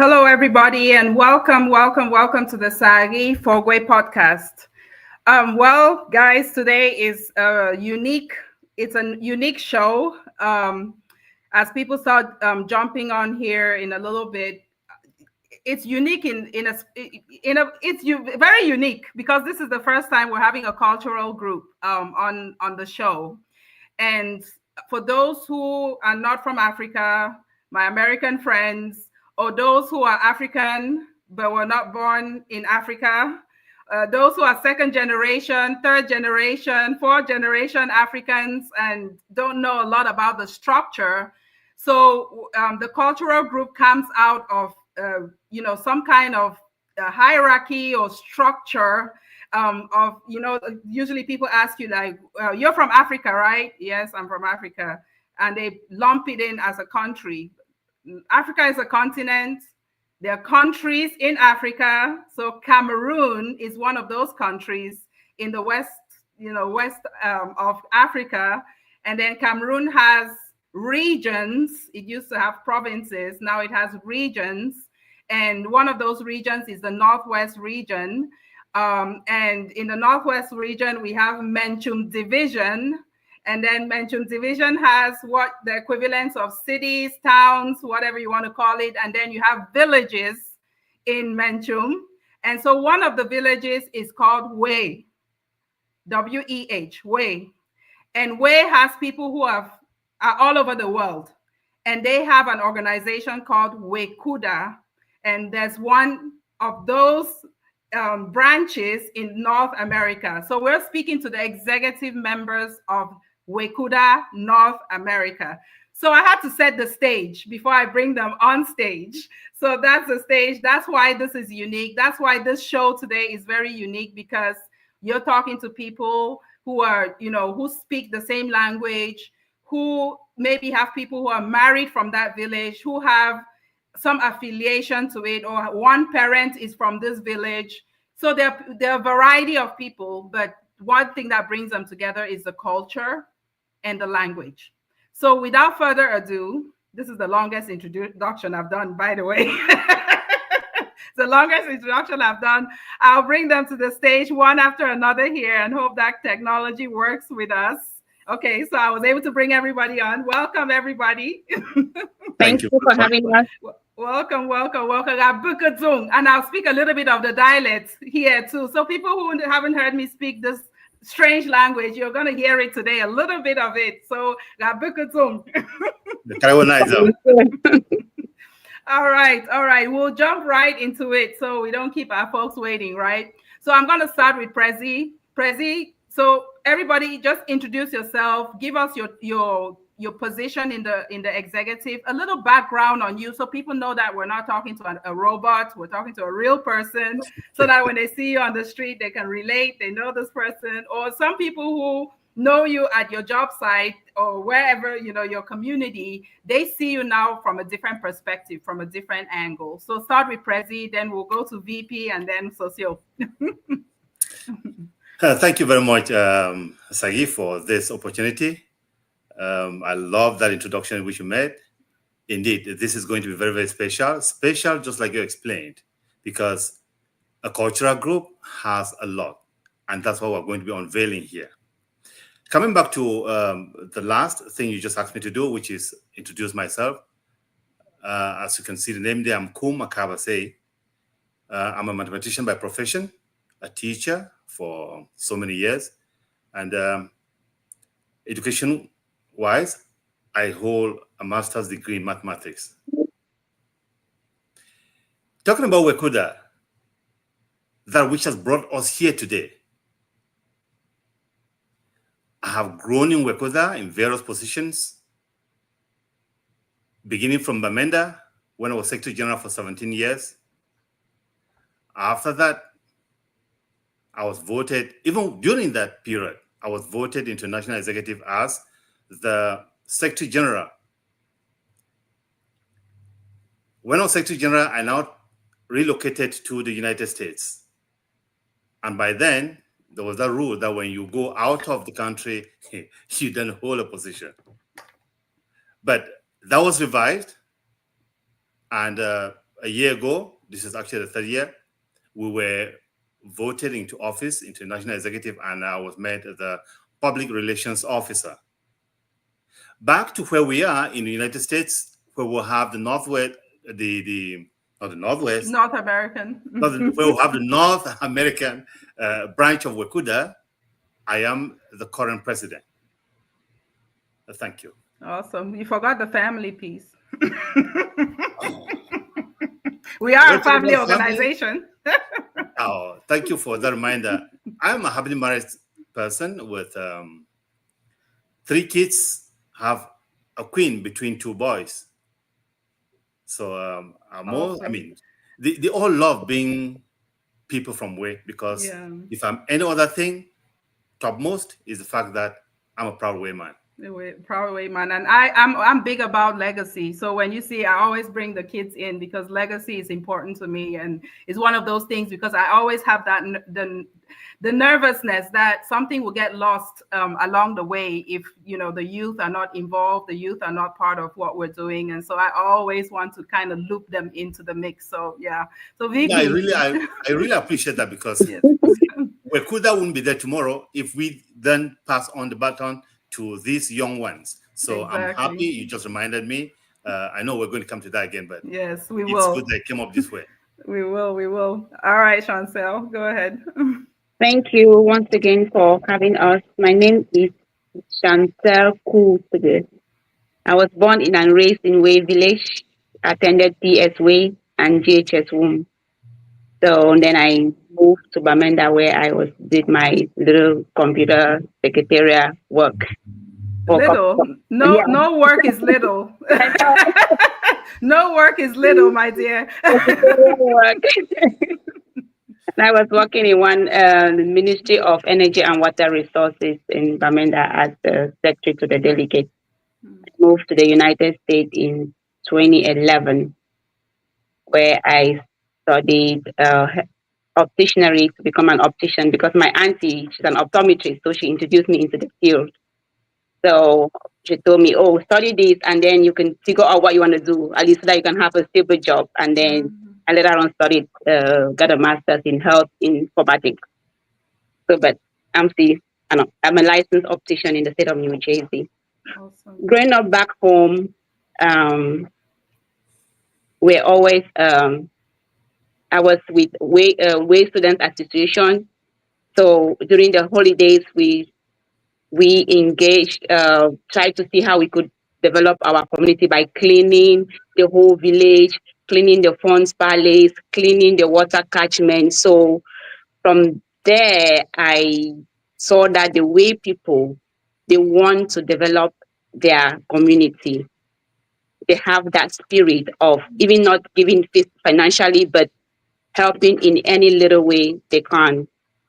Hello, everybody, and welcome to the Sagi Fogwe podcast. Well, guys, today is a unique. It's a unique show. As people start jumping on here in a little bit, it's unique very unique because this is the first time we're having a cultural group on the show. And for those who are not from Africa, my American friends, or those who are African but were not born in Africa, those who are second generation, third generation, fourth generation Africans and don't know a lot about the structure. So the cultural group comes out of, some kind of hierarchy or structure usually people ask you like, you're from Africa, right? Yes, I'm from Africa. And they lump it in as a country. Africa is a continent. There are countries in Africa. So Cameroon is one of those countries in the west of Africa. And then Cameroon has regions. It used to have provinces. Now it has regions. And one of those regions is the Northwest region. And in the Northwest region, we have Menchum Division. And then Menchum Division has what the equivalents of cities, towns, whatever you want to call it. And then you have villages in Menchum. And so one of the villages is called Weh, W-E-H, Weh. And Weh has people who are all over the world. And they have an organization called Wecuda. And there's one of those branches in North America. So we're speaking to the executive members of Wecuda North America. So I had to set the stage before I bring them on stage. So that's the stage. That's why this is unique. That's why this show today is very unique, because you're talking to people who are, who speak the same language, who maybe have people who are married from that village, who have some affiliation to it, or one parent is from this village. So there are a variety of people, but one thing that brings them together is the culture and the language. So without further ado, this is the longest introduction I've done, by the way. The longest introduction I've done. I'll bring them to the stage one after another here and hope that technology works with us. Okay, so I was able to bring everybody on. Welcome, everybody. Thank you for having us. Welcome. And I'll speak a little bit of the dialect here too. So people who haven't heard me speak this strange language, you're going to hear it today, a little bit of it. So All right. We'll jump right into it so we don't keep our folks waiting, right? So I'm going to start with Prezi. Prezi, so everybody just introduce yourself, give us your position in the executive, a little background on you so people know that we're not talking to a robot, we're talking to a real person, so that when they see you on the street, they can relate, they know this person. Or some people who know you at your job site or wherever, your community, they see you now from a different perspective, from a different angle. So start with Prezi, then we'll go to VP and then Socio. Thank you very much, Sagi, for this opportunity. I love that introduction which you made. Indeed, this is going to be very, very special. Special, just like you explained, because a cultural group has a lot, and that's what we're going to be unveiling here. Coming back to the last thing you just asked me to do, which is introduce myself. As you can see the name there, I'm Kum Akabase. I'm a mathematician by profession, a teacher for so many years, and education-wise, I hold a master's degree in mathematics. Talking about Wecuda, that which has brought us here today. I have grown in Wecuda in various positions, beginning from Bamenda, when I was Secretary General for 17 years. After that, I was voted, even during that period, I was voted into National Executive as the Secretary General. When I was Secretary General, I now relocated to the United States. And by then, there was that rule that when you go out of the country, you don't hold a position. But that was revived. And a year ago, this is actually the third year, we were voted into office, into national executive, and I was made the public relations officer. Back to where we are in the United States, where we'll have the Northwest, not the Northwest, North American, where we'll have the North American branch of Wecuda. I am the current president. Thank you. Awesome. You forgot the family piece. We are a family organization. Oh, thank you for that reminder. I'm a happily married person with 3 kids, have a queen between 2 boys. So Awesome. I mean, they all love being people from Way, because if I'm any other thing, topmost is the fact that I'm a proud Way man. Proud Way man, and I'm big about legacy. So when you see, I always bring the kids in because legacy is important to me, and it's one of those things because I always have that the nervousness that something will get lost along the way if the youth are not involved, the youth are not part of what we're doing, and so I always want to kind of loop them into the mix. So so Vicky, I really appreciate that, because Wecuda wouldn't be there tomorrow if we then pass on the baton to these young ones. So exactly. I'm happy you just reminded me. I know we're going to come to that again, but yes, we will. It's good that it came up this way. We will. All right, Chancel, go ahead. Thank you once again for having us. My name is Chancel Wecuda. I was born in and raised in Way Village, attended PS Way and GHS Womb. So then I moved to Bamenda, where I did my little computer secretariat work. Little? No work is little. No work is little, my dear. I was working in one Ministry of Energy and Water Resources in Bamenda as the secretary to the delegate. I moved to the United States in 2011, where I studied opticianry to become an optician, because my auntie, she's an optometrist, so she introduced me into the field. So she told me, oh, study this, and then you can figure out what you want to do, at least so that you can have a stable job. And then I later on studied, got a master's in health informatics. So, but I'm a licensed optician in the state of New Jersey. Awesome. Growing up back home, we're always, I was with Way Students Association. So during the holidays, we engaged, tried to see how we could develop our community by cleaning the whole village, cleaning the funds palace, cleaning the water catchment. So from there, I saw that the way people, they want to develop their community. They have that spirit of even not giving financially, but helping in any little way they can.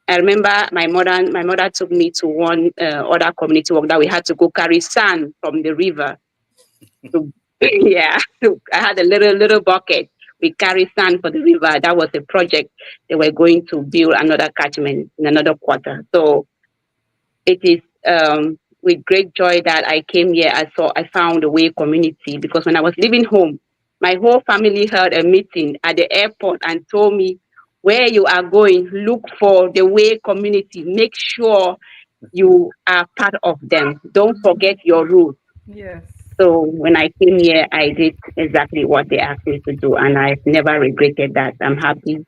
I remember my mother took me to one other community work that we had to go carry sand from the river. I had a little bucket. We carry sand for the river. That was a project. They were going to build another catchment in another quarter. So it is with great joy that I came here. I found the Way community, because when I was leaving home, my whole family held a meeting at the airport and told me, where you are going, look for the Way community. Make sure you are part of them. Don't forget your roots. Yes. So when I came here, I did exactly what they asked me to do, and I've never regretted that. I'm happy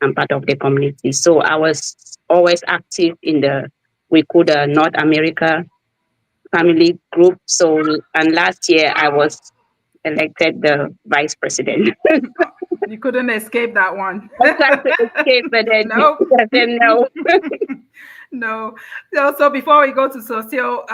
I'm part of the community. So I was always active in the Wecuda North America family group. So, and last year I was elected the vice president. You couldn't escape that one. I tried to escape, but then no. No. No. So before we go to Socio,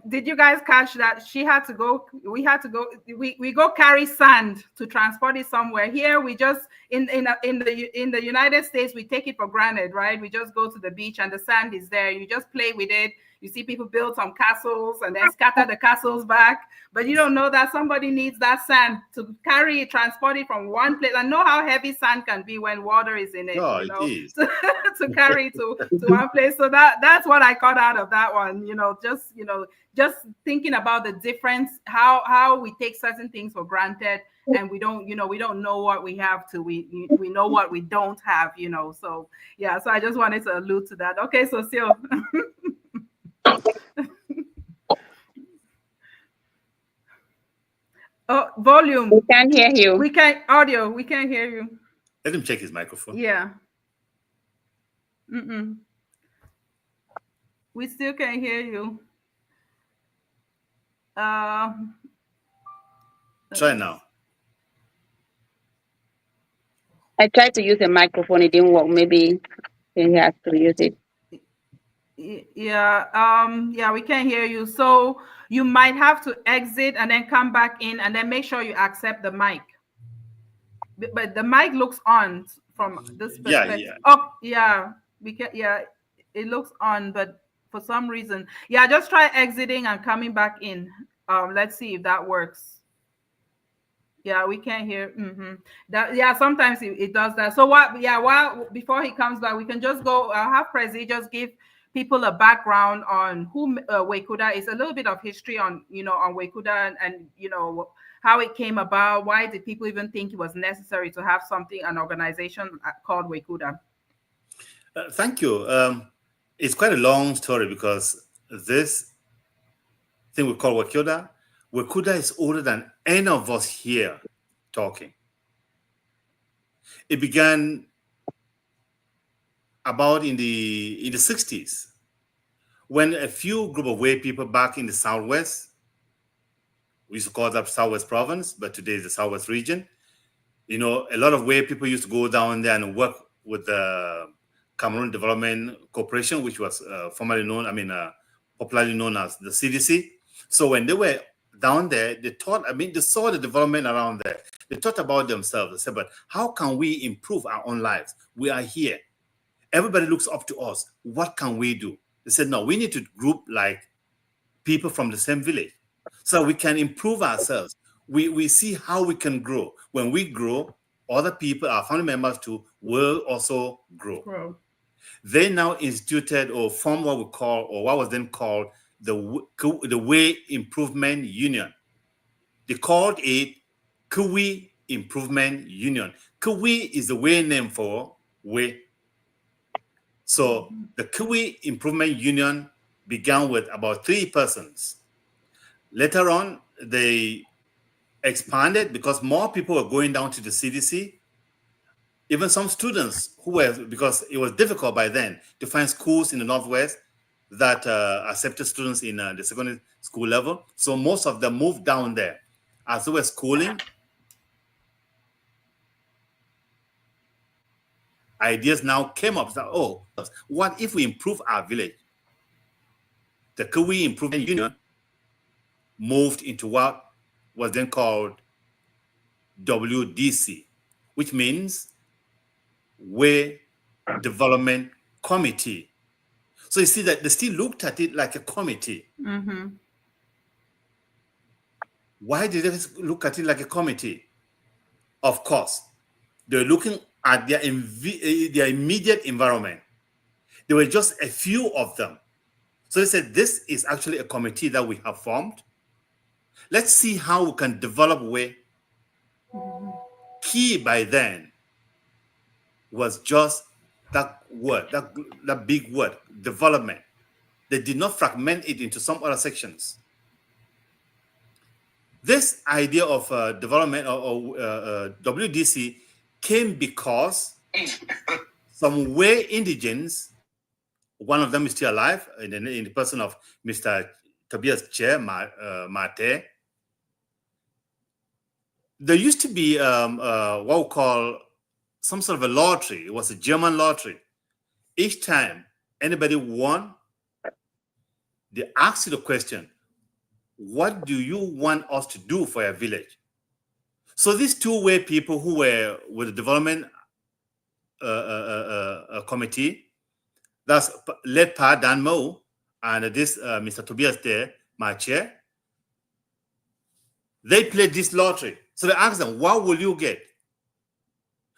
did you guys catch that we had to go carry sand to transport it somewhere? Here we just in the United States, we take it for granted, right? We just go to the beach and the sand is there. You just play with it. You see people build some castles and then scatter the castles back, but you don't know that somebody needs that sand to carry it, transport it from one place. I know how heavy sand can be when water is in it. Oh, you know, it is. to carry to one place. So that's what I caught out of that one. Just thinking about the difference, how we take certain things for granted and we don't, we don't know what we have to. We know what we don't have, So yeah, so I just wanted to allude to that. Okay, so still. Oh, volume. We can't hear you. We can't audio. We can't hear you. Let him check his microphone. Yeah. We still can't hear you. Try now. I tried to use a microphone. It didn't work. Maybe he has to use it. Yeah, we can't hear you. So you might have to exit and then come back in, and then make sure you accept the mic. But the mic looks on from this perspective. Yeah. Oh, yeah, we can. Yeah, it looks on, but for some reason, yeah, just try exiting and coming back in. Let's see if that works. Yeah, we can't hear. That, yeah, sometimes it does that. So what? Yeah, while before he comes back, we can just go. Have Prezi just give people a background on who Wecuda is, a little bit of history on on Wecuda and how it came about. Why did people even think it was necessary to have an organization called Wecuda? Thank you. It's quite a long story because this thing we call Wecuda is older than any of us here talking. It began about in the 60s when a few group of Way people back in the Southwest, we used to call that Southwest Province, but today is the Southwest region. A lot of Way people used to go down there and work with the Cameroon Development Corporation, which was popularly known as the CDC. So when they were down there, they saw the development around there. They thought about themselves. They said, but how can we improve our own lives? We are here. Everybody looks up to us. What can we do? They said, no, we need to group like people from the same village so we can improve ourselves. We see how we can grow. When we grow, other people, our family members too, will also grow. They now instituted or formed what was then called the Way Improvement Union. They called it Kiwi Improvement Union. Kiwi is the Way name for Way. So the Kiwi Improvement Union began with about 3 persons. Later on, they expanded because more people were going down to the CDC. Even some students because it was difficult by then to find schools in the Northwest that accepted students in the secondary school level. So most of them moved down there. As they were schooling, ideas now came up that, what if we improve our village? The Kiwi Improvement Union moved into what was then called WDC, which means Way Development Committee. So you see that they still looked at it like a committee. Why did they look at it like a committee? Of course, they're looking at their immediate environment. There were just a few of them. So they said, this is actually a committee that we have formed. Let's see how we can develop Way. Key by then was just that word, that big word, development. They did not fragment it into some other sections. This idea of development or WDC came because some Way indigents, one of them is still alive in the person of Mr. Tobias Che Mate. There used to be what we call some sort of a lottery. It was a German lottery. Each time anybody won, they asked you the question, what do you want us to do for your village? So these 2 Way people who were with the development committee, that's led by Dan Mo and this Mr. Tobias there, my chair, they played this lottery. So they asked them, what will you get?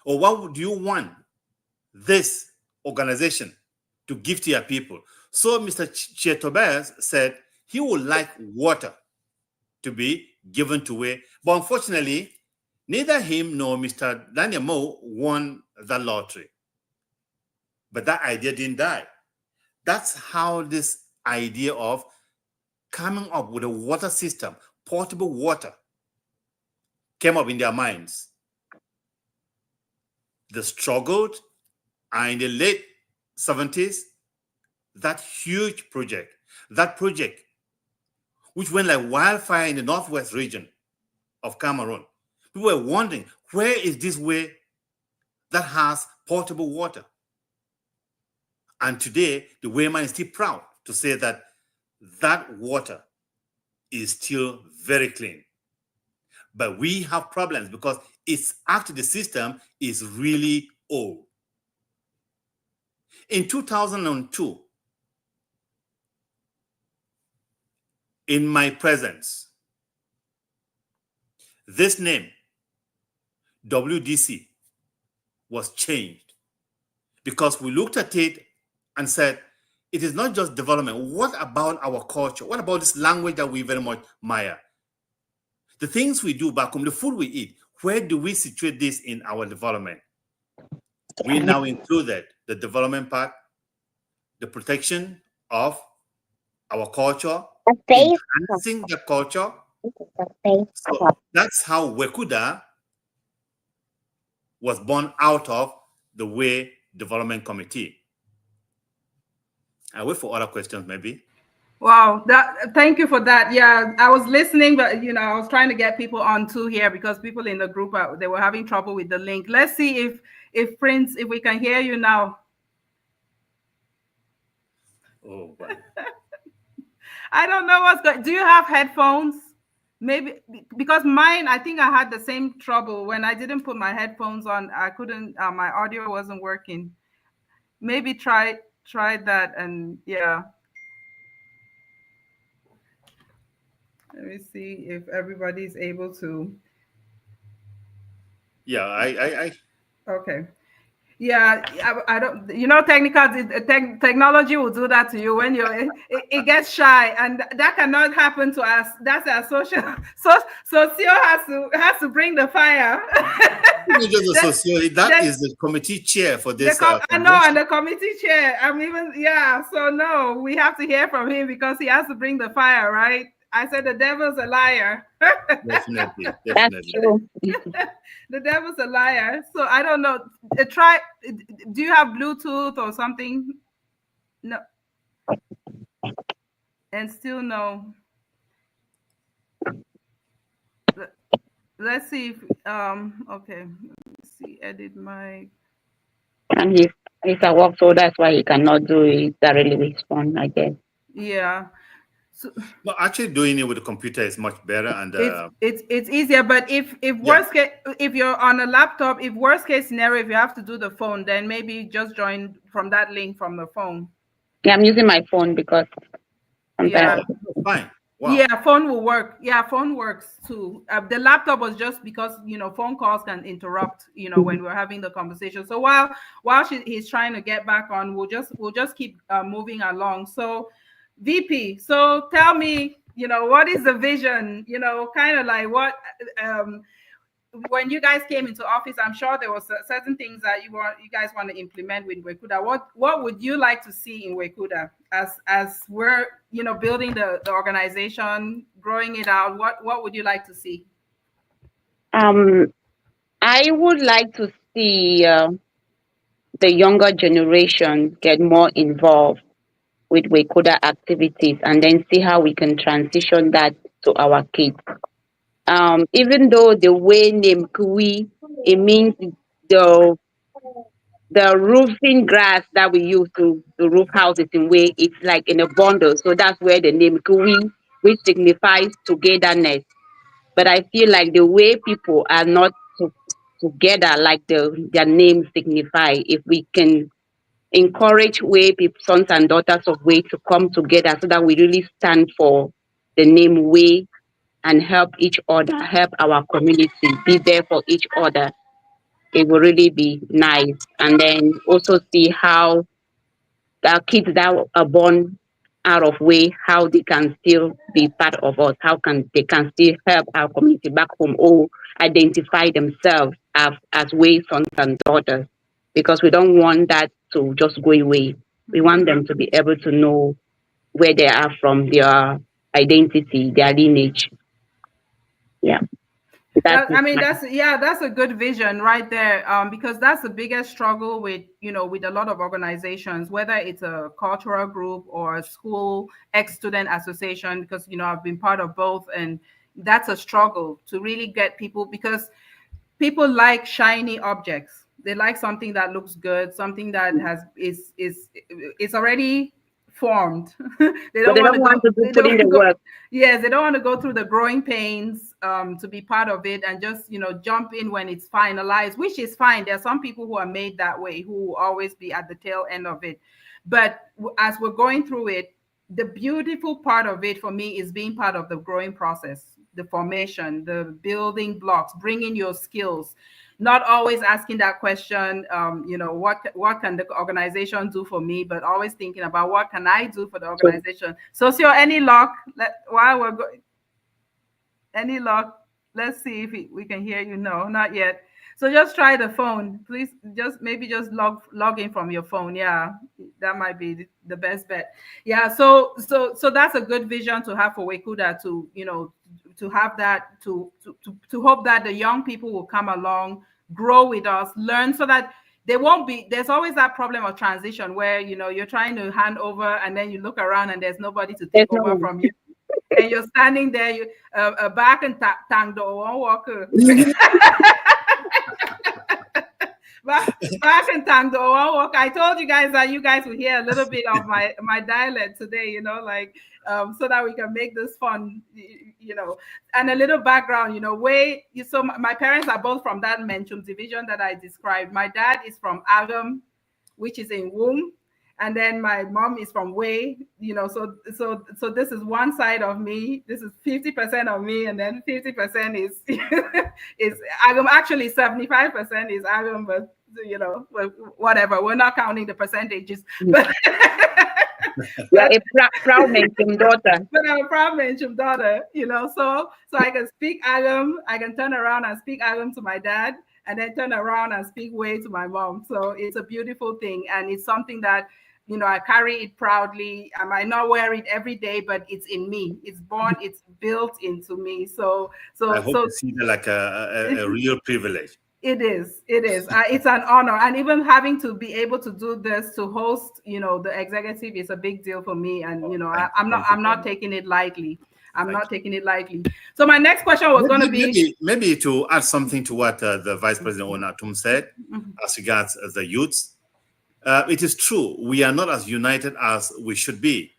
Or what do you want this organization to give to your people? So Mr. Che Tobias said he would like water to be given to Way. But unfortunately, Neither him nor Mr. Daniel Mo won the lottery. But that idea didn't die. That's how this idea of coming up with a water system, portable water, came up in their minds. They struggled, and in the late 70s, that huge project, which went like wildfire in the northwest region of Cameroon, people were wondering, where is this way that has portable water? And today, the Wayman is still proud to say that that water is still very clean. But we have problems because it's actually, the system is really old. In 2002, in my presence, this name, WDC, was changed because we looked at it and said, it is not just development. What about our culture? What about this language that we very much admire? The things we do back home, the food we eat, where do we situate this in our development? We now included the development part, the protection of our culture, enhancing the culture. So that's how Wecuda was born out of the Way Development Committee. I wait for other questions, maybe. Wow, thank you for that. Yeah, I was listening, but I was trying to get people on too here because people in the group they were having trouble with the link. Let's see if Prince, if we can hear you now. Oh, wow. I don't know what's going. Do you have headphones? Maybe because mine, I think I had the same trouble when I didn't put my headphones on. I couldn't. My audio wasn't working. Maybe try that, and yeah. Let me see if everybody's able to. Yeah, I Okay. Yeah, I don't. Technology will do that to you when it gets shy, and that cannot happen to us. That's our social. Socio has to bring the fire. just associate that is the committee chair for this. I know, and the committee chair. I'm even So no, we have to hear from him because he has to bring the fire, right? I said the devil's a liar. Definitely. That's true. The devil's a liar. So I don't know. Try. Do you have Bluetooth or something? No. And still no. Let's see if okay. Let's see. Edit my. And he's at work, so that's why he cannot do it directly with his phone, I guess. Yeah. So, no, actually doing it with the computer is much better, and it's easier. But if worst case, if you're on a laptop, if worst case scenario, if you have to do the phone, then maybe just join from that link from the phone. Yeah, I'm using my phone because fine. Wow. Yeah, phone will work. Yeah, phone works too. The laptop was just because phone calls can interrupt. When we're having the conversation. So while he's trying to get back on, we'll just keep moving along. So. VP, so tell me, what is the vision? Kind of like what, when you guys came into office, I'm sure there was certain things that you guys want to implement with Wecuda. What would you like to see in Wecuda as we're, building the organization, growing it out? What would you like to see? I would like to see the younger generation get more involved with Wecuda activities and then see how we can transition that to our kids. Even though the way name Kui, it means the roofing grass that we use to roof houses in way, it's like in a bundle. So that's where the name Kui, which signifies togetherness. But I feel like the way people are not together like their names signify, if we can encourage sons and daughters of Way to come together so that we really stand for the name Way and help each other, help our community, be there for each other. It will really be nice. And then also see how the kids that are born out of way how they can still be part of us, they can still help our community back home or identify themselves as way sons and daughters, because we don't want that to just go away. We want them to be able to know where they are from, their identity, their lineage. Yeah. That's a good vision right there. Because that's the biggest struggle with, with a lot of organizations, whether it's a cultural group or a school ex-student association, because, I've been part of both. And that's a struggle to really get people, because people like shiny objects. They like something that looks good, something that is already formed. They don't want to put in the work. Yes, they don't want to go through the growing pains to be part of it, and just jump in when it's finalized, which is fine. There are some people who are made that way, who will always be at the tail end of it. But as we're going through it, the beautiful part of it for me is being part of the growing process, the formation, the building blocks, bringing your skills, not always asking that question, what can the organization do for me, but always thinking about what can I do for the organization. So, any luck? While we're going, any luck? Let's see if we can hear you. No, not yet. So just try the phone, please. Maybe just log in from your phone. Yeah, that might be the best bet. Yeah. So that's a good vision to have for Wecuda, to have that, to hope that the young people will come along, grow with us, learn, so that they won't be. There's always that problem of transition where you're trying to hand over, and then you look around and there's nobody to take over from you. And you're standing there, back and tang do walker. Back and tang do walker. I told you guys that you guys will hear a little bit of my dialect today, so that we can make this fun, and a little background, so my parents are both from that Menchum division that I described. My dad is from Agam, which is in Womb. And then my mom is from Way, so this is one side of me. This is 50% of me, and then 50% is is Agam. Actually, 75% is Agam, but whatever. We're not counting the percentages. But you're a proud Menchum daughter. But I'm a proud Menchum daughter, So I can speak Agam. I can turn around and speak Agam to my dad, and then turn around and speak Way to my mom. So it's a beautiful thing, and it's something that I carry it proudly. I might not wear it every day, but it's in me. It's born. It's built into me. So I hope to see that like a real privilege. It is. It's an honor, and even having to be able to do this, to host, the executive, is a big deal for me. And I'm not taking it lightly. I'm not taking it lightly. So my next question was going to be maybe to add something to what the Vice President Onatum said as regards the youths. It is true, we are not as united as we should be.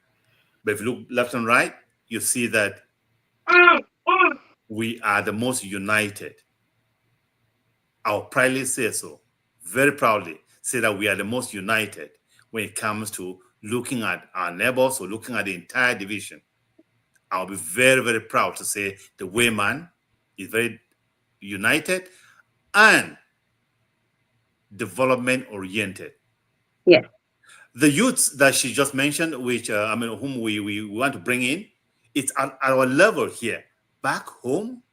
But if you look left and right, you see that we are the most united. I'll proudly say so, very proudly say that we are the most united when it comes to looking at our neighbors or looking at the entire division. I'll be very, very proud to say the Wayman is very united and development oriented. Yes. The youths that she just mentioned, which whom we want to bring in, it's at our level here. Back home,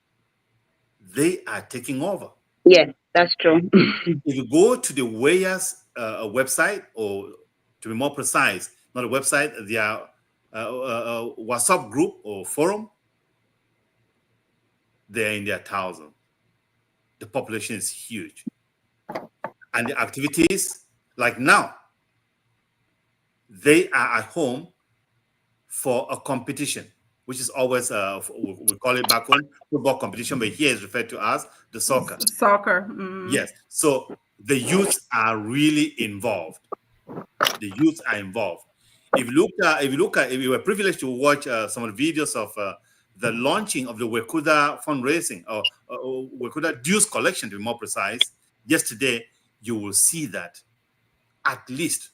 they are taking over. Yes, that's true. If you go to the Wayas website, or to be more precise, not a website, their WhatsApp group or forum, they're in their thousands. The population is huge. And the activities, like now, they are at home for a competition, which is always, we call it back home, football competition, but here is referred to as the soccer. Soccer. Yes. So the youths are really involved. The youths are involved. If you were privileged to watch some of the videos of the launching of the Wecuda fundraising, or Wecuda dues collection, to be more precise, yesterday, you will see that at least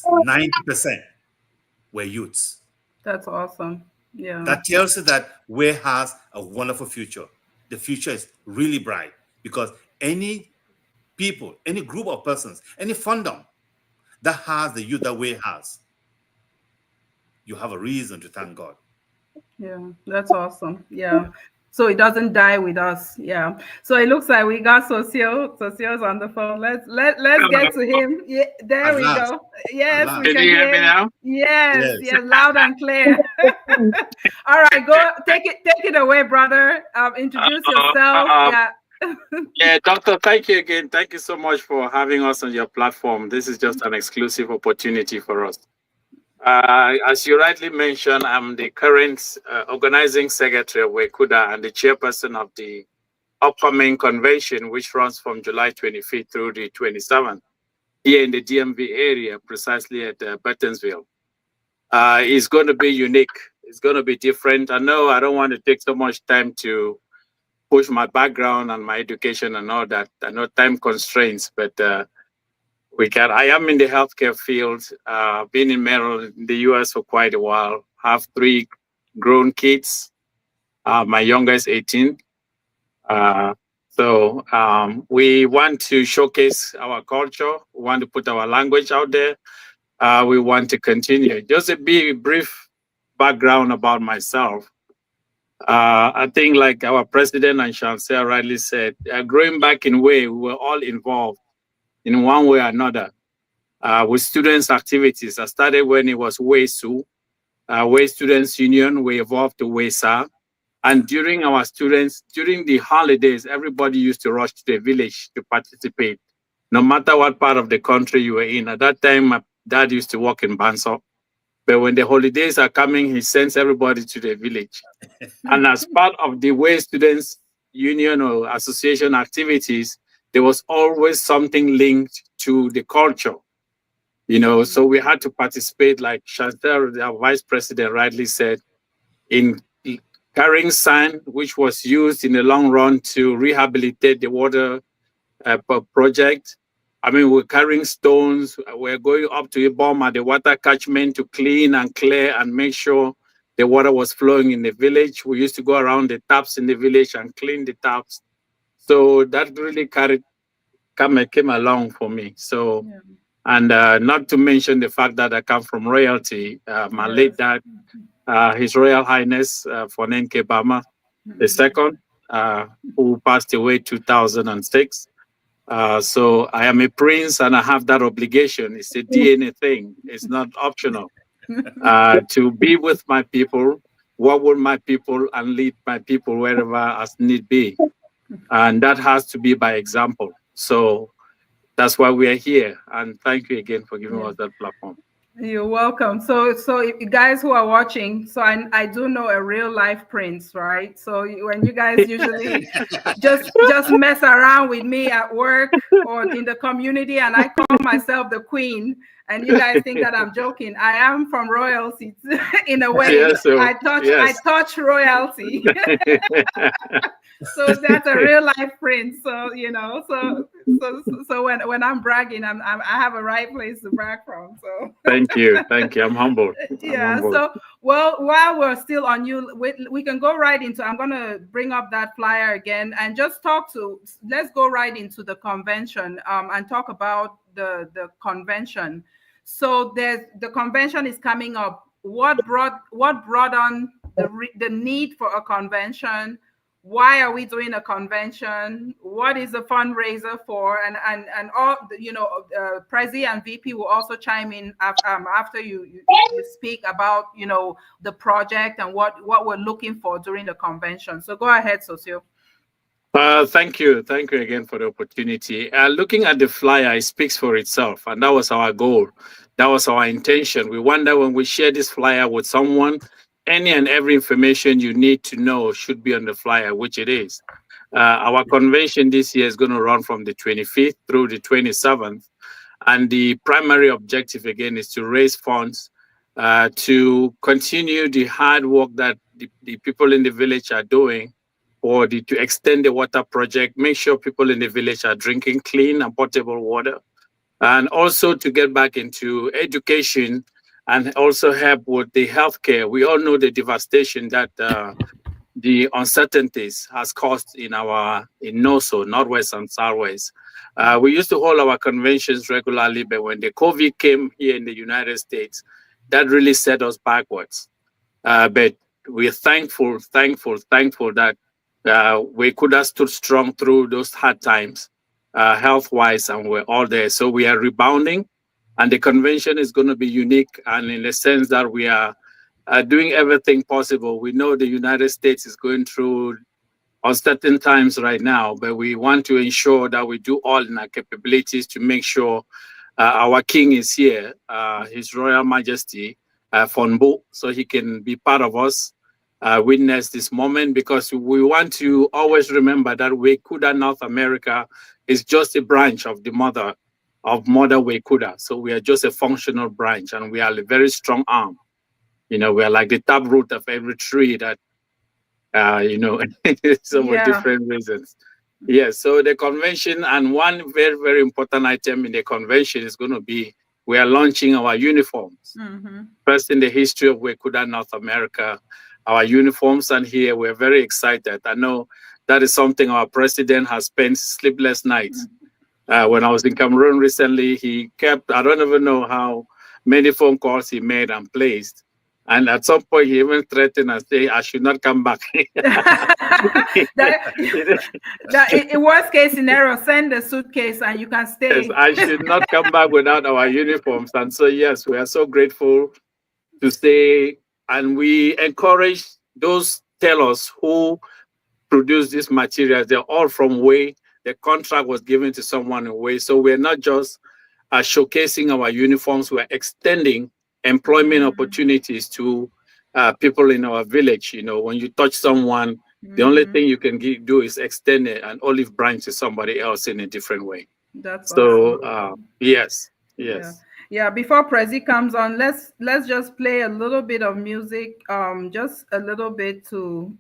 90% were youths. That's awesome. Yeah. That tells you that Way has a wonderful future. The future is really bright, because any people, any group of persons, any fandom that has the youth that Way has, you have a reason to thank God. Yeah, that's awesome. Yeah. So it doesn't die with us. Yeah. So it looks like we got Socio. Socio's on the phone. Let's get to him. Yeah, there At we last, go. at Yes, we last. Can can you hear hear me you. now? Yes, Yes. yes, loud and clear. All right, go take it away, brother. Introduce yourself. Um, Yeah. yeah, Doctor, thank you again. Thank you so much for having us on your platform. This is just an exclusive opportunity for us. As you rightly mentioned, I'm the current organizing secretary of Wecuda and the chairperson of the upcoming convention, which runs from July 25th through the 27th here in the DMV area, precisely at Burtonsville. It's going to be unique. It's going to be different. I know I don't want to take so much time to push my background and my education and all that. I know time constraints, but we can. I am in the healthcare field. Been in Maryland, in the U.S. for quite a while. Have 3 grown kids. My youngest 18. We want to showcase our culture. We want to put our language out there. We want to continue. Just a brief background about myself. I think, like our president and Chancellor rightly said, growing back in Way, we were all involved in one way or another with students' activities. I started when it was WaySU, Way Students Union. We evolved to WaySA. And during the holidays, everybody used to rush to the village to participate, no matter what part of the country you were in. At that time, my dad used to work in Banso. But when the holidays are coming, he sends everybody to the village. And as part of the Way Students Union or Association activities, there was always something linked to the culture, so we had to participate, like Chantal, our vice president, rightly said, in carrying sand, which was used in the long run to rehabilitate the water project. I mean, we're carrying stones. We're going up to Iboma, the water catchment, to clean and clear and make sure the water was flowing in the village. We used to go around the taps in the village and clean the taps. So that really came along for me. So, Yeah. and not to mention the fact that I come from royalty. My late dad, His Royal Highness Fonenke Bama II, who passed away 2006. So I am a prince and I have that obligation. It's a DNA thing. It's not optional. To be with my people, work with my people, and lead my people wherever as need be. And that has to be by example. So that's why we are here. And thank you again for giving us that platform. You're welcome. So if you guys who are watching, so I do know a real life prince, right? So when you guys usually just mess around with me at work or in the community, and I call myself the queen, and you guys think that I'm joking, I am from royalty in a way. Yes, so, I touch royalty. So that's a real life prince. So so when I'm bragging, I have a right place to brag from. So thank you. I'm humbled. Yeah. So while we're still on you, we can go right into. I'm gonna bring up that flyer again and just let's go right into the convention and talk about the convention. So the convention is coming up. What brought on the need for a convention? Why are we doing a convention? What is the fundraiser for? And all Prezi and VP will also chime in after you speak about the project and what we're looking for during the convention. So go ahead, Socio. Thank you again for the opportunity. Looking at the flyer, it speaks for itself, and that was our goal. That was our intention. We wonder when we share this flyer with someone, any and every information you need to know should be on the flyer, which it is. Our convention this year is going to run from the 25th through the 27th. And the primary objective, again, is to raise funds to continue the hard work that the people in the village are doing to extend the water project, make sure people in the village are drinking clean and potable water, and also to get back into education and also help with the healthcare. We all know the devastation that the uncertainties has caused in NOSO, Northwest and Southwest. We used to hold our conventions regularly, but when the COVID came here in the United States, that really set us backwards. But we're thankful that we could have stood strong through those hard times, health-wise, and we're all there. So we are rebounding, and the convention is going to be unique, and in the sense that we are doing everything possible. We know the United States is going through uncertain times right now, but we want to ensure that we do all in our capabilities to make sure our king is here, His Royal Majesty Fonbo, so he can be part of us, witness this moment, because we want to always remember that Wecuda North America is just a branch of the mother Wecuda. So we are just a functional branch, and we are a very strong arm. We are like the taproot of every tree that, so for different reasons. Yes, so the convention, and one very, very important item in the convention is going to be, we are launching our uniforms. First in the history of Wecuda North America, our uniforms, and here we're very excited. I know that is something our president has spent sleepless nights. When I was in Cameroon recently, he kept, I don't even know how many phone calls he made and placed. And at some point, he even threatened and said, I should not come back. In worst case scenario, send the suitcase and you can stay. Yes, I should not come back without our uniforms. And so, yes, we are so grateful to stay. And we encourage those tailors who produce these materials. They're all from Way. The contract was given to someone in Way. So we're not just showcasing our uniforms, we're extending employment opportunities to people in our village. When you touch someone, the only thing you can do is extend an olive branch to somebody else in a different way. That's so awesome. Yes. Yeah, before Prezi comes on, let's just play a little bit of music, just a little bit to,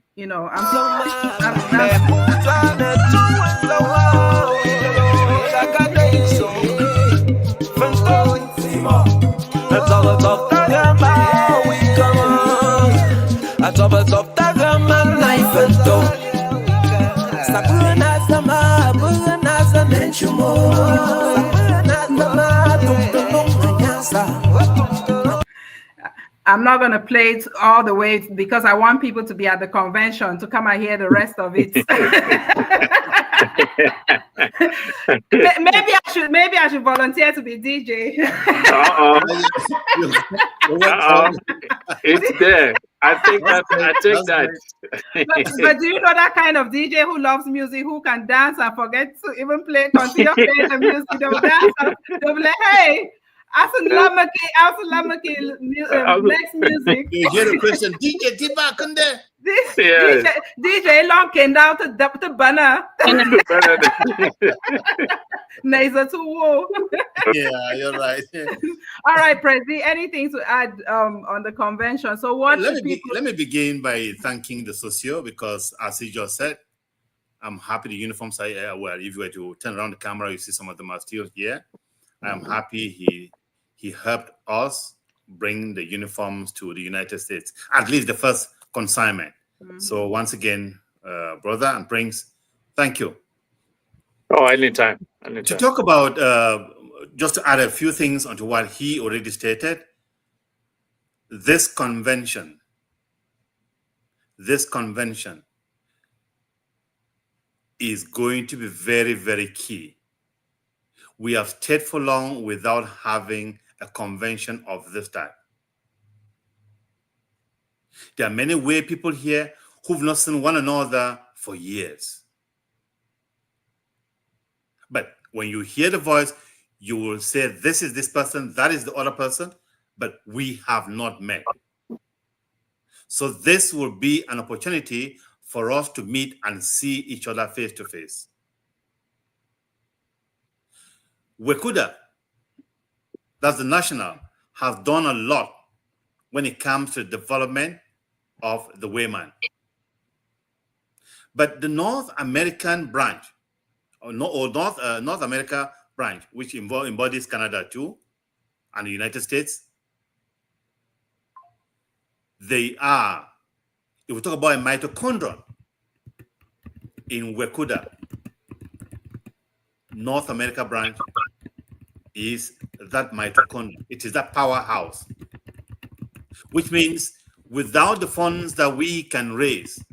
I'm not going to play it all the way because I want people to be at the convention to come and hear the rest of it. Maybe I should volunteer to be DJ. It's there. I think that. But do you know that kind of DJ who loves music, who can dance and forget to even continue playing the music? They'll dance. They'll be like, hey. Next music. You hear the question, DJ Tiba Kunde. DJ Long came down to the banner. Yeah, you're right. All right, Prezi, anything to add on the convention? So what let me begin by thanking the socio, because as he just said, I'm happy the uniforms are well. If you were to turn around the camera, you see some of them are still here. I'm happy he helped us bring the uniforms to the United States, at least the first consignment. So once again, brother and Prince, thank you. Oh, anytime. To talk about, just to add a few things onto what he already stated, this convention is going to be very, very key. We have stayed for long without having a convention of this type. There are many Way people here who've not seen one another for years. But when you hear the voice, you will say, this is this person, that is the other person, but we have not met. So this will be an opportunity for us to meet and see each other face to face. Wecuda, that's the national, has done a lot when it comes to the development of the Wayman. But the North American branch, North America branch, which embodies Canada too, and the United States, they are, if we talk about a mitochondrion in Wecuda, North America branch is that mitochondrion. It is that powerhouse. which means without the funds that we can raise,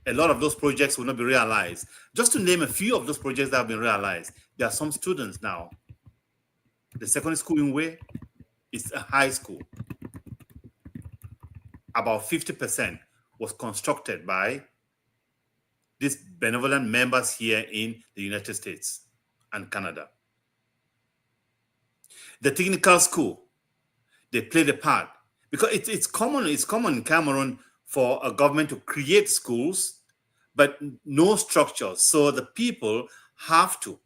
a lot of those projects will not be realized. Just to name a few of those projects that have been realized, there are some students now. The secondary school in Way is a high school. About 50% was constructed by these benevolent members here in the United States and Canada. The technical school, they played a part because it's common in Cameroon for a government to create schools, but no structure. So the people have to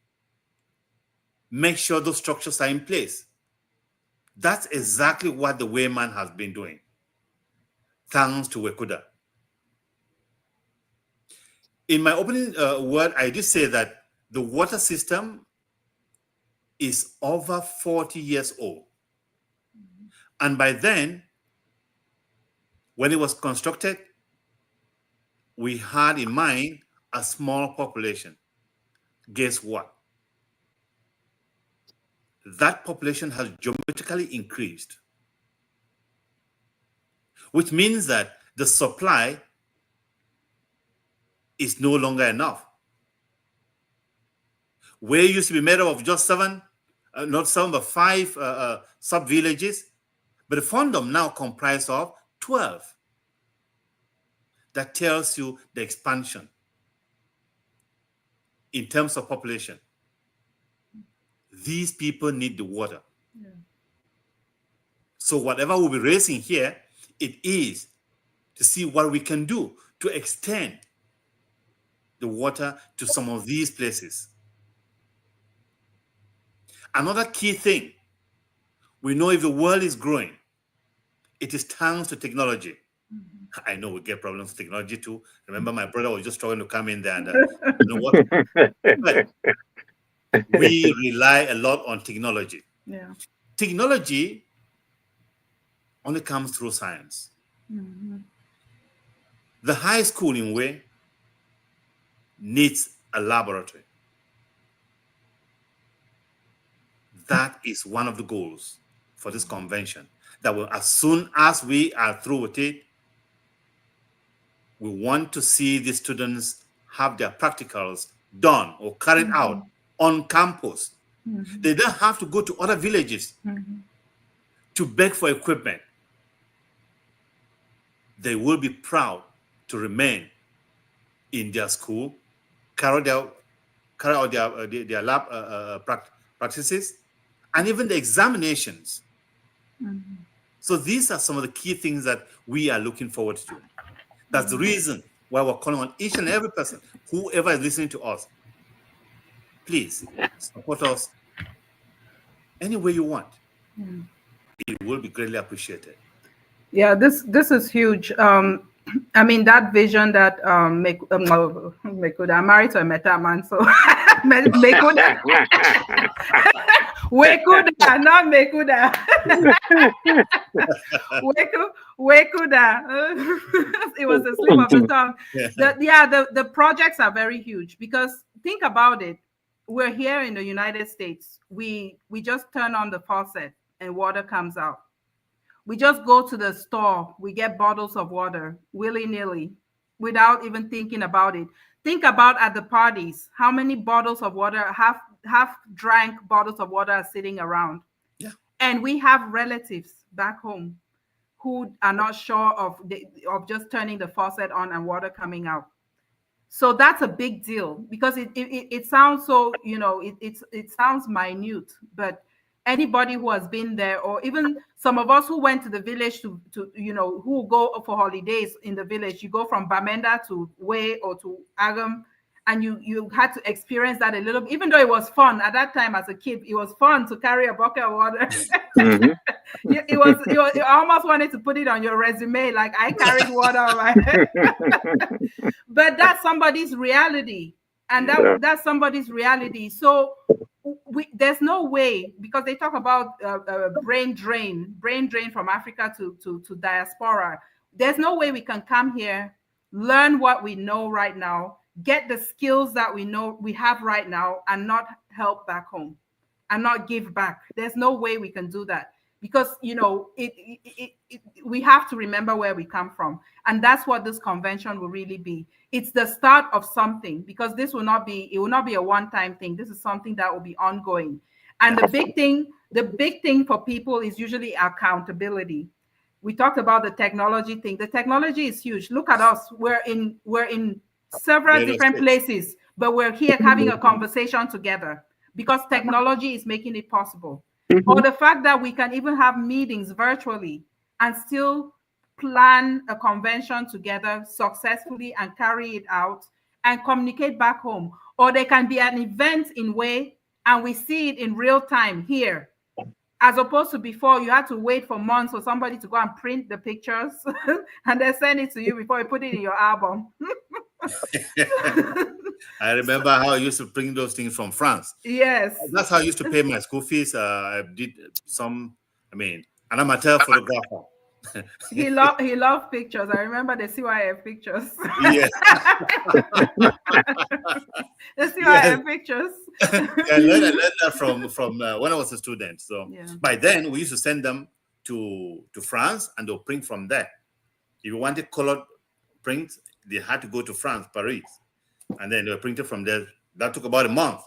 make sure those structures are in place. That's exactly what the Wayman has been doing, thanks to Wecuda. In my opening word, I did say that the water system is over 40 years old. And by then, when it was constructed, we had in mind a small population. Guess what? That population has geometrically increased, which means that the supply is no longer enough. Where it used to be made up of just not 7, but 5 sub-villages, but the Fundum now comprised of 12. That tells you the expansion in terms of population. These people need the water. Yeah. So whatever we'll be raising here, it is to see what we can do to extend the water to some of these places. Another key thing, we know if the world is growing, it is thanks to technology. Mm-hmm. I know we get problems with technology too. Remember, my brother was just trying to come in there and you know what? But we rely a lot on technology. Yeah. Technology only comes through science. Mm-hmm. The high school in Way needs a laboratory. That is one of the goals for this convention. That will, as soon as we are through with it, we want to see the students have their practicals done or carried mm-hmm. out on campus. Mm-hmm. They don't have to go to other villages mm-hmm. to beg for equipment. They will be proud to remain in their school, carry out their lab practices, and even the examinations. Mm-hmm. So these are some of the key things that we are looking forward to. That's the reason why we're calling on each and every person, whoever is listening to us, please support us any way you want. Mm. It will be greatly appreciated. Yeah, this is huge. I mean, that vision that Wecuda, I'm married to a Meta man, so Wecuda, Wecuda, not Wecuda. Wecuda. It was a slip of the tongue. The projects are very huge because think about it. We're here in the United States. We just turn on the faucet and water comes out. We just go to the store. We get bottles of water willy-nilly without even thinking about it. Think about at the parties, how many bottles of water, half drank bottles of water are sitting around. Yeah. And we have relatives back home who are not sure of just turning the faucet on and water coming out. So that's a big deal because it sounds so, it sounds minute, but anybody who has been there, or even some of us who went to the village to who go for holidays in the village, you go from Bamenda to Way or to Agam, and you had to experience that a little bit, even though it was fun at that time as a kid. It was fun to carry a bucket of water. Mm-hmm. it was you almost wanted to put it on your resume, like I carried water on my head. But that's somebody's reality, and that's somebody's reality. So there's no way, because they talk about brain drain from Africa to diaspora. There's no way we can come here, learn what we know right now, get the skills that we know we have right now, and not help back home and not give back. There's no way we can do that, because we have to remember where we come from, and that's what this convention will really be. It's the start of something, because this will not be a one-time thing. This is something that will be ongoing. And the big thing for people is usually accountability. We talked about the technology thing. The technology is huge. Look at us. We're in several different places, but we're here having a conversation together because technology is making it possible. Or the fact that we can even have meetings virtually and still plan a convention together successfully and carry it out and communicate back home. Or there can be an event in way and we see it in real time here, as opposed to before you had to wait for months for somebody to go and print the pictures and then send it to you before you put it in your album. I remember how I used to bring those things from France. Yes. That's how I used to pay my school fees. I did an amateur photographer. He loved pictures. I remember the CYF pictures. Yes. The CYF pictures. I learned that from when I was a student. So by then we used to send them to France and they'll print from there. If you wanted colored prints, they had to go to France, Paris, and then they were printed from there. That took about a month.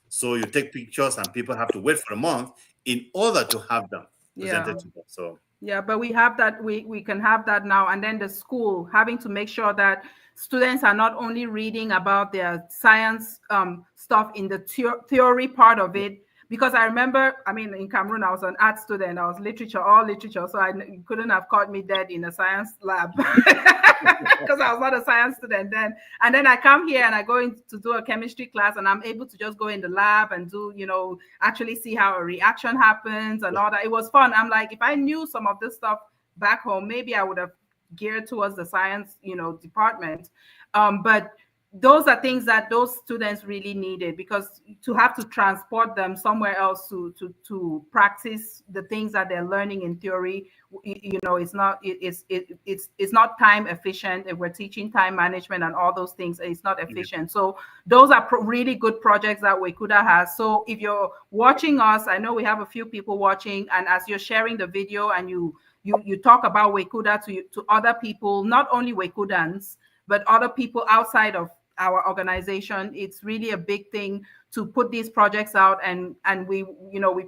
So you take pictures and people have to wait for a month in order to have them presented to them. So yeah, but we have that. We can have that now. And then the school having to make sure that students are not only reading about their science stuff in the theory part of it. Because I remember, in Cameroon, I was an art student. I was all literature. So you couldn't have caught me dead in a science lab because I was not a science student then. And then I come here and I go in to do a chemistry class and I'm able to just go in the lab and do, actually see how a reaction happens and all that. It was fun. I'm like, if I knew some of this stuff back home, maybe I would have geared towards the science, department. But those are things that those students really needed, because to have to transport them somewhere else to practice the things that they're learning in theory, it's not time efficient. If we're teaching time management and all those things, it's not efficient. So those are really good projects that Wecuda has. So if you're watching us, I know we have a few people watching, and as you're sharing the video and you talk about Wecuda to other people, not only Wecudans, but other people outside of our organization, it's really a big thing to put these projects out, and we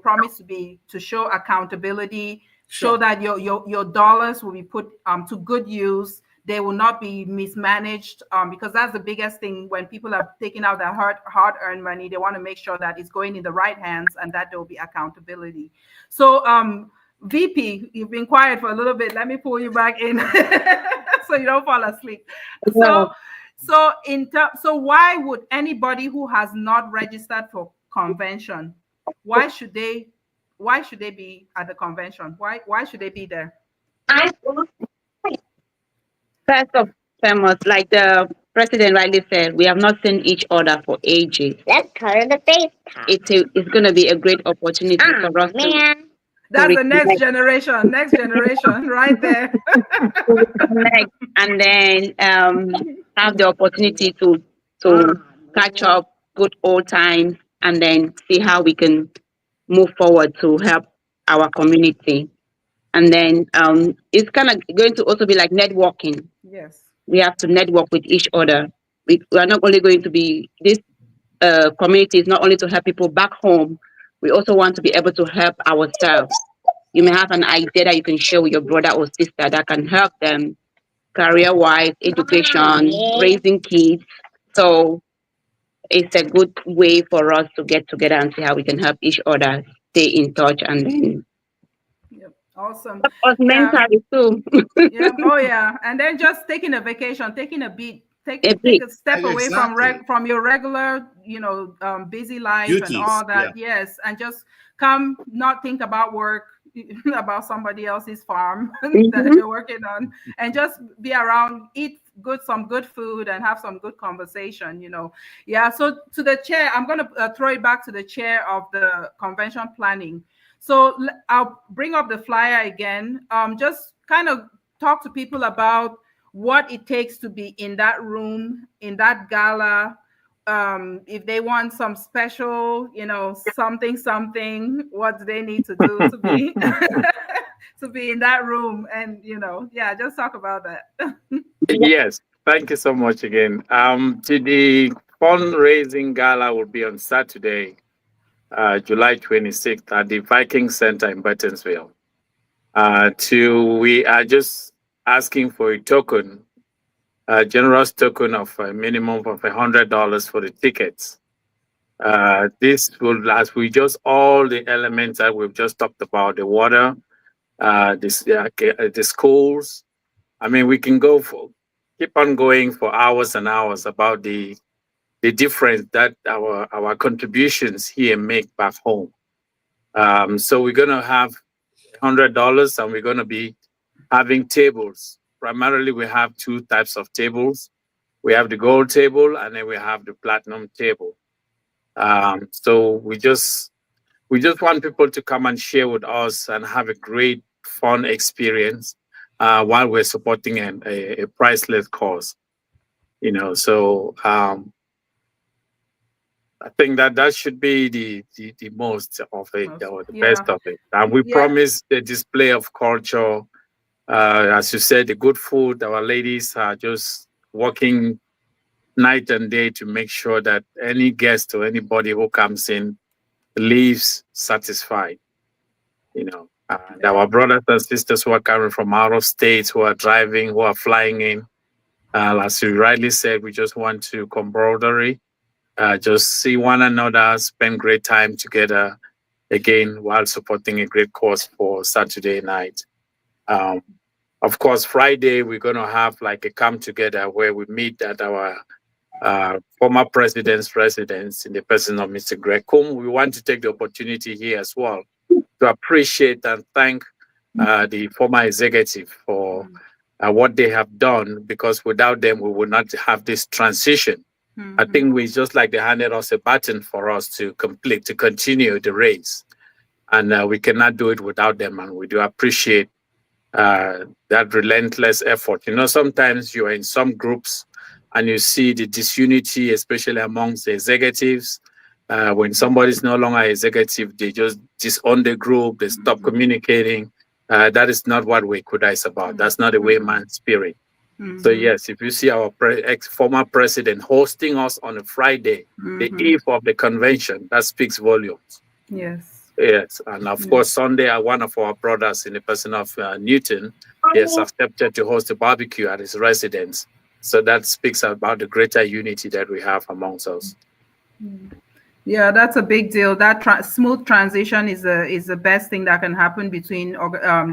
promise to show accountability, show that your dollars will be put to good use. They will not be mismanaged, because that's the biggest thing. When people are taking out their hard-earned money, they want to make sure that it's going in the right hands and that there will be accountability. So VP, you've been quiet for a little bit. Let me pull you back in so you don't fall asleep. So why would anybody who has not registered for convention, why should they be at the convention? Why should they be there? First of foremost, like the president rightly said, we have not seen each other for ages. Let's color the face. It's going to be a great opportunity for us to. That's the next generation right there. And then have the opportunity to catch up good old times, and then see how we can move forward to help our community. And then it's kind of going to also be like networking. Yes. We have to network with each other. We are not only going to be, this community is not only to help people back home, we also want to be able to help ourselves. You may have an idea that you can share with your brother or sister that can help them career-wise, education, raising kids. So it's a good way for us to get together and see how we can help each other stay in touch, and then awesome. Mentally too. Oh yeah, and then just taking a vacation, taking a beat. Take a step away from your regular, busy life duties, and all that. Yeah. Yes, and just come, not think about work, about somebody else's farm that you're working on, and just be around, eat some good food, and have some good conversation. Yeah. So to the chair, I'm gonna throw it back to the chair of the convention planning. So I'll bring up the flyer again. Just kind of talk to people about what it takes to be in that room, in that gala, if they want some special, something, what do they need to do to be to be in that room? And just talk about that. Yes, thank you so much again. The fundraising gala will be on Saturday, July 26th at the Viking Center in Burtonsville. We are just asking for a token, a generous token of a minimum of $100 for the tickets. This will, as we just all the elements that we've just talked about, the water, the schools. I mean, we can keep on going for hours and hours about the difference that our contributions here make back home. So we're gonna have $100, and we're gonna be having tables. Primarily, we have two types of tables. We have the gold table, and then we have the platinum table. So we just want people to come and share with us and have a great, fun experience while we're supporting a priceless cause. So I think that should be the most of it, or the best of it. And we promise the display of culture. As you said, the good food. Our ladies are just working night and day to make sure that any guest or anybody who comes in leaves satisfied. And our brothers and sisters who are coming from out of state, who are driving, who are flying in, as you rightly said, we just want to camaraderie, just see one another, spend great time together again while supporting a great cause for Saturday night. Of course, Friday, we're going to have like a come together where we meet at our former president's residence in the person of Mr. Greg, whom we want to take the opportunity here as well to appreciate and thank the former executive for what they have done, because without them, we would not have this transition. I think we just like they handed us a baton for us to continue the race. And we cannot do it without them. And we do appreciate that relentless effort. Sometimes you are in some groups and you see the disunity, especially amongst the executives. When somebody's no longer executive, they just disown the group, they stop communicating. That is not what Wecuda is about. That's not the way man spirit. So yes, if you see our former president hosting us on a Friday, the eve of the convention, that speaks volumes. Yes, and of course Sunday, one of our brothers in the person of Newton, he has accepted to host a barbecue at his residence. So that speaks about the greater unity that we have amongst us. Yeah, that's a big deal. That smooth transition is the best thing that can happen between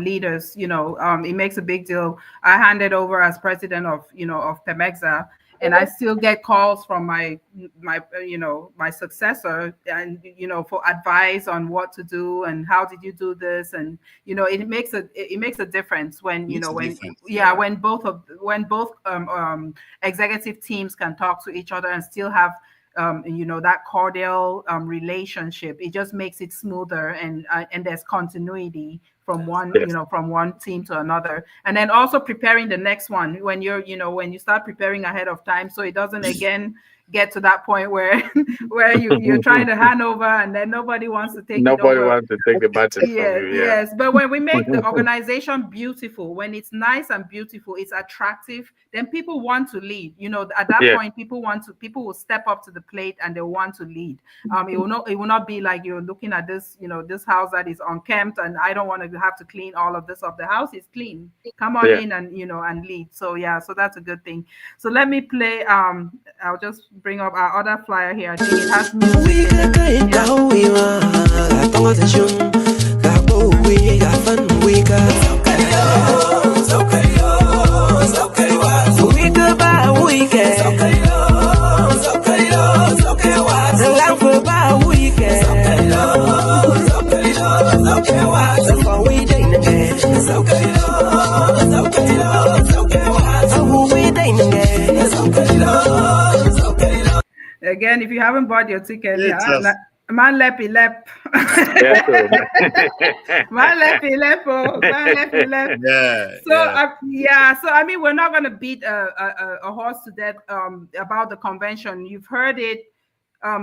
leaders. It makes a big deal. I handed over as president of PEMEXA, and I still get calls from my successor, and for advice on what to do and how did you do this, and it makes a difference when when both executive teams can talk to each other and still have that cordial relationship. It just makes it smoother, and there's continuity from one from one team to another. And then also preparing the next one when when you start preparing ahead of time, so it doesn't again get to that point where you're trying to hand over and then nobody wants to take the baton from you. Yes, but when we make the organization beautiful, when it's nice and beautiful, it's attractive, then people want to lead. At that point, people will step up to the plate and they want to lead. It will not be like you're looking at this this house that is unkempt and I don't want to have to clean all of this up. The house is clean. Come on in and and lead. So so that's a good thing. So let me play. I'll just bring up our other flyer here. I think it has music in Again, if you haven't bought your ticket, Man lepi lep. Yes, sir. Man lepi lepo. Man lepi lep. Yeah, So yeah. so I mean, we're not going to beat a horse to death about the convention. You've heard it,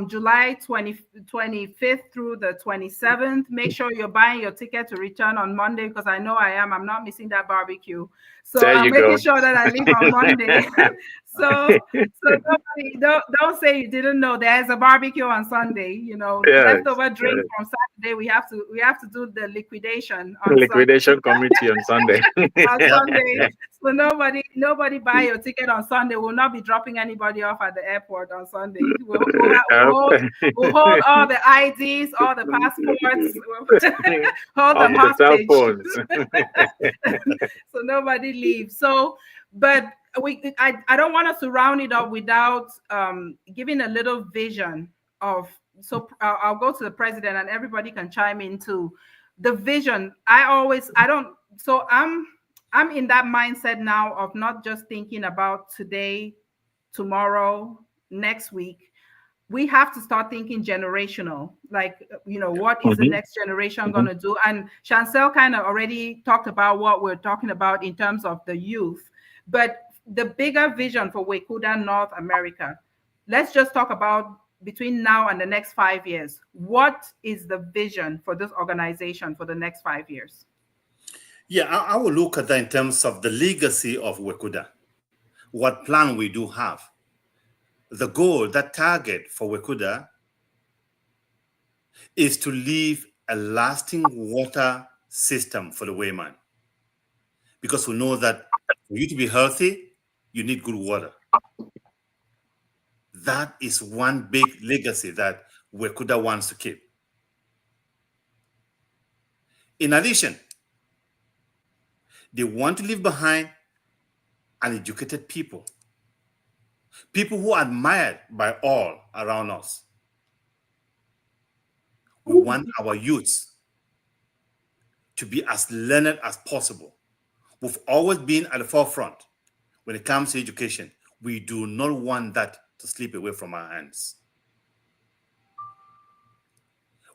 July 25th through the 27th. Make sure you're buying your ticket to return on Monday, because I know I am. I'm not missing that barbecue. So There I'm you making go. sure that I leave on Monday. so don't say you didn't know there's a barbecue on Sunday. You know, Yes, leftover drinks yes. from Saturday. We have to do the liquidation on Sunday. Liquidation committee on Sunday. On Yep, Sunday. yep. So nobody buy your ticket on Sunday. We'll not be dropping anybody off at the airport on Sunday. We'll hold all the IDs, all the passports, hold All them the cell hostage. phones. So nobody leaves. So, but I don't want us to round it up without giving a little vision of. So I'll go to the president, and everybody can chime in too. The vision. So I'm in that mindset now of not just thinking about today, tomorrow, next week. We have to start thinking generational. Like, what is the Mhm, next generation going mhm. to do? And Chancel kind of already talked about what we're talking about in terms of the youth. But the bigger vision for Wecuda North America, let's just talk about between now and the next 5 years. What is the vision for this organization for the next 5 years? Yeah, I will look at that in terms of the legacy of Wecuda, what plan we do have. The goal, that target for Wecuda is to leave a lasting water system for the Wayman. Because we know that for you to be healthy, you need good water. That is one big legacy that Wecuda wants to keep. In addition, they want to leave behind an educated people who are admired by all around us. We want our youths to be as learned as possible. We've always been at the forefront when it comes to education. We do not want that to slip away from our hands.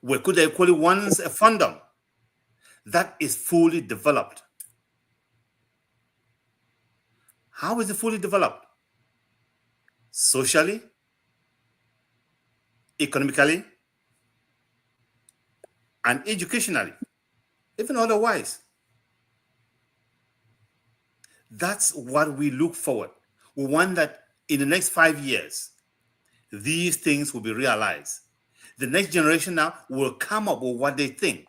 Wecuda equally wants a fandom that is fully developed. How is it fully developed? Socially, economically, and educationally, even otherwise. That's what we look forward. We want that in the next 5 years, these things will be realized. The next generation now will come up with what they think.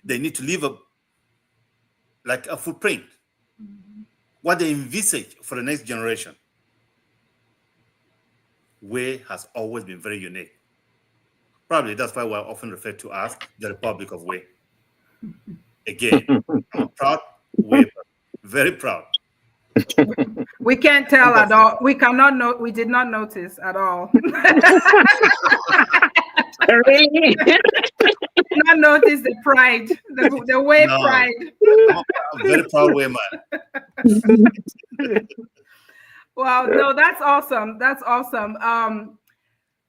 They need to leave a footprint, what they envisage for the next generation. Way has always been very unique. Probably that's why we're often referred to as the Republic of Way. Again, I'm a proud Way, very proud. We can't tell at all. We cannot know. We did not notice at all. Really? Not notice the pride, the way No, pride. I'm a very proud Way man. Wow, no, that's awesome. That's awesome.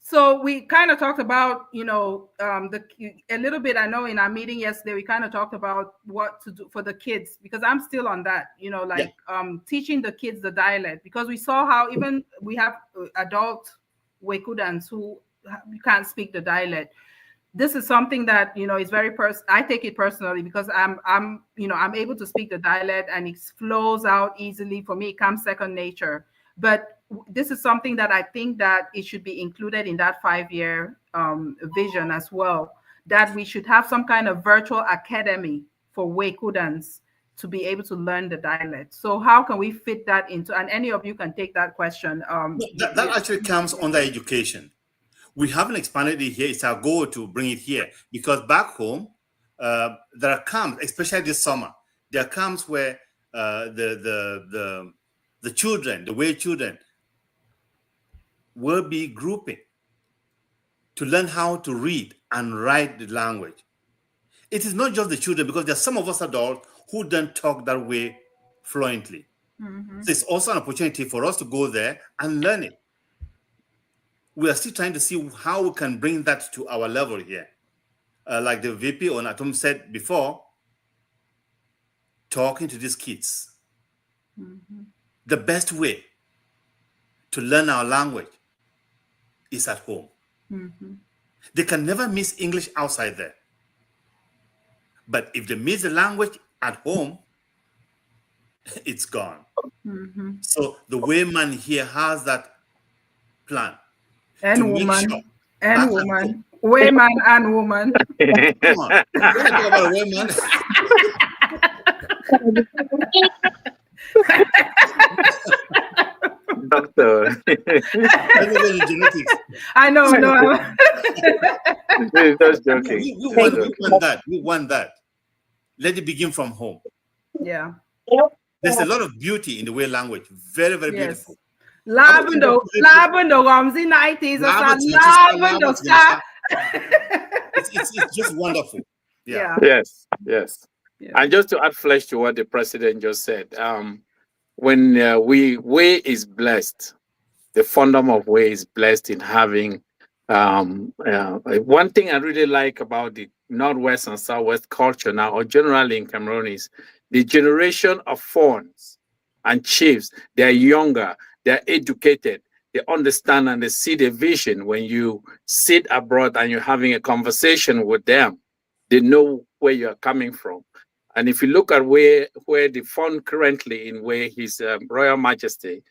So we kind of talked about, a little bit. I know in our meeting yesterday, we kind of talked about what to do for the kids, because I'm still on that, teaching the kids the dialect, because we saw how even we have adult Wekudans who can't speak the dialect. This is something that is very I take it personally, because I'm able to speak the dialect and it flows out easily for me. It comes second nature. But this is something that I think that it should be included in that 5-year vision as well, that we should have some kind of virtual academy for Wekudans to be able to learn the dialect. So how can we fit that into, and any of you can take that question. That actually comes under education. We haven't expanded it here. It's our goal to bring it here, because back home, there are camps, especially this summer. There are camps where the children, the Way children, will be grouping to learn how to read and write the language. It is not just the children, because there are some of us adults who don't talk that way fluently. Mm-hmm. So it's also an opportunity for us to go there and learn it. we are still trying to see how we can bring that to our level here. Like the VP on Atom said before, talking to these kids. The best way to learn our language is at home. They can never miss English outside there. But if they miss the language at home, it's gone. So the Wayman here has that plan. And woman. And woman. Wayman and woman. Come on. We're not talking about a Wayman. Doctor. I know. Just joking. We want that. Let it begin from home. Yeah. There's a lot of beauty in the way language. Very, very beautiful. Lavendo Ramsey 90s. Lavendo Star. It's just wonderful. Yeah. Yes. And just to add flesh to what the president just said, when Way is blessed, the founder of Way is blessed in having one thing I really like about the Northwest and Southwest culture now, or generally in Cameroon, is the generation of fawns and chiefs. They're younger, they're educated, they understand and they see the vision. When you sit abroad and you're having a conversation with them, they know where you're coming from. And if you look at where the fund currently in where His Royal Majesty,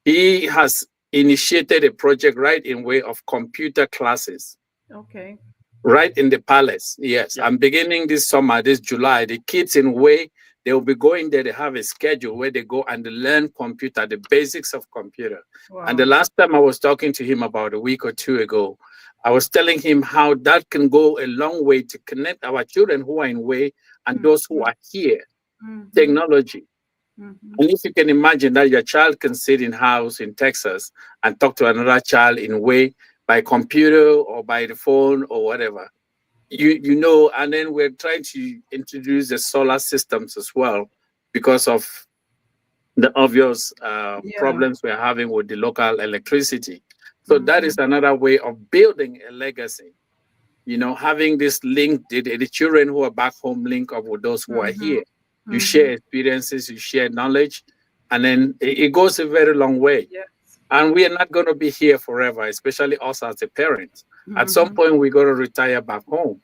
he has initiated a project right in way of computer classes. Okay. Right in the palace. Yes. Yeah. I'm beginning this summer, this July. The kids in way, they will be going there. They have a schedule where they go and they learn computer, the basics of computer. Wow. And the last time I was talking to him about a week or two ago, I was telling him how that can go a long way to connect our children who are in way and those who are here. Technology. And if you can imagine that your child can sit in house in Texas and talk to another child in way by computer or by the phone or whatever, you know. And then we're trying to introduce the solar systems as well because of the obvious problems we're having with the local electricity. So that is another way of building a legacy. You know, having this link, the children who are back home link up with those who are here. You share experiences, you share knowledge, and then it goes a very long way. Yes. And we are not going to be here forever, especially us as a parent. At some point, we're going to retire back home.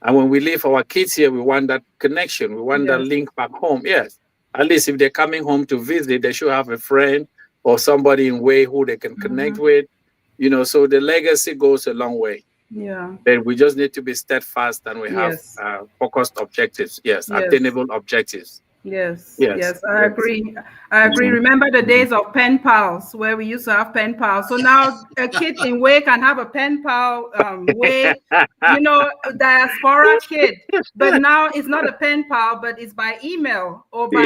And when we leave our kids here, we want that connection. We want that link back home. Yes. At least if they're coming home to visit, they should have a friend or somebody in way who they can connect with. You know, so the legacy goes a long way. Yeah. Then we just need to be steadfast and we have focused objectives. Yes. Attainable objectives. Yes. I agree. Remember the days of pen pals where we used to have pen pals. So now a kid in way can have a pen pal way, you know, diaspora kid. But now it's not a pen pal, but it's by email or by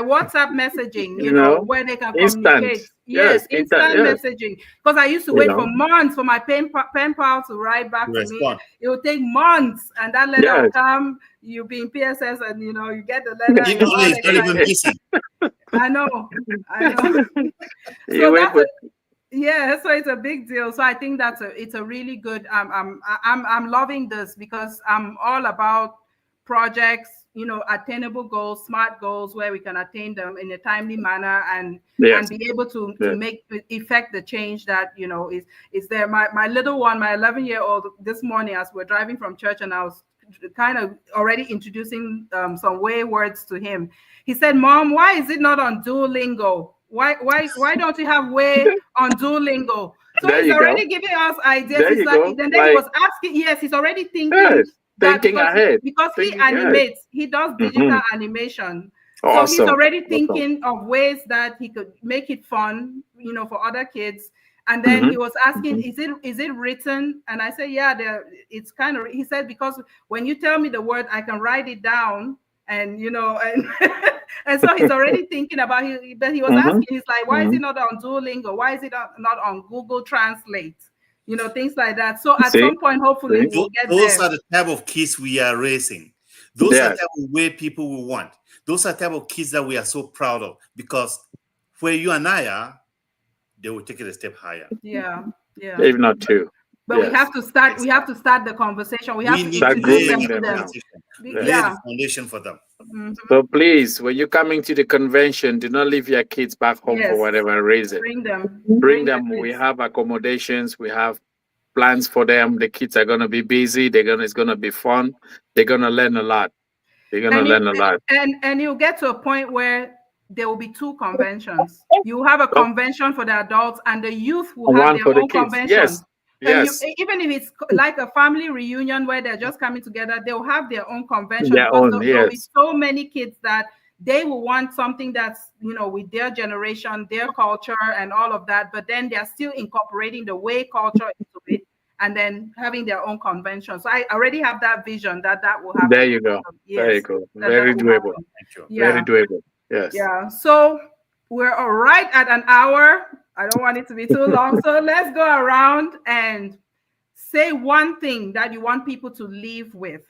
WhatsApp messaging, you know, where they can communicate. Yes, instant messaging. Because I used to wait for months for my pen pal to write back to me. It would take months, and that letter will come. You be in PSS, and you know you get the letter. I know. So it's a big deal. So I think it's a really good. I'm loving this because I'm all about projects, you know, attainable goals, smart goals, where we can attain them in a timely manner and be able to effect the change that, you know, is there. My little one, my 11-year-old, this morning as we're driving from church, and I was kind of already introducing some way words to him. He said, "Mom, why is it not on Duolingo? Why don't you have way on Duolingo?" So he's already giving us ideas. He's like, then he was asking. Yes, he's already thinking. Thinking ahead because he animates, he does digital animation. So he's already thinking of ways that he could make it fun, you know, for other kids. And then he was asking, is it written? And I said, it's kind of. He said, because when you tell me the word, I can write it down, and you know, and so he's already thinking about it. But he was asking, he's like, why is it not on Duolingo? Why is it not on Google Translate? You know, things like that. So at some point, hopefully, we'll get there. Those are the type of kids we are raising. Those are the type of way people will want. Those are the type of kids that we are so proud of, because where you and I are, they will take it a step higher. Yeah. Yeah. if not two. But we have to start. We have to start the conversation. We have to need introduce them grooming to them them. now. Lay Yeah. the foundation for them. So please, when you're coming to the convention, do not leave your kids back home for Yes. whatever reason. Bring them. Bring the them. We kids. have accommodations. We have plans for them. The kids are gonna be busy. It's gonna be fun. They're gonna learn a lot. They're gonna learn a lot. And you'll get to a point where there will be two conventions. You have a Oh, convention for the adults, and the youth will have one their for the own kids. convention. Yes. Yes. Even if it's like a family reunion where they're just coming together, they'll have their own convention Their because own, there'll be yes. so many kids that they will want something that's, with their generation, their culture, and all of that. But then they're still incorporating the way culture into it, and then having their own convention. So I already have that vision that will happen. There you go. Yes, there you go. that Very will doable. happen. Thank you. Yeah. Very doable. Yes. Yeah. So we're all right at an hour. I don't want it to be too long. So let's go around and say one thing that you want people to live with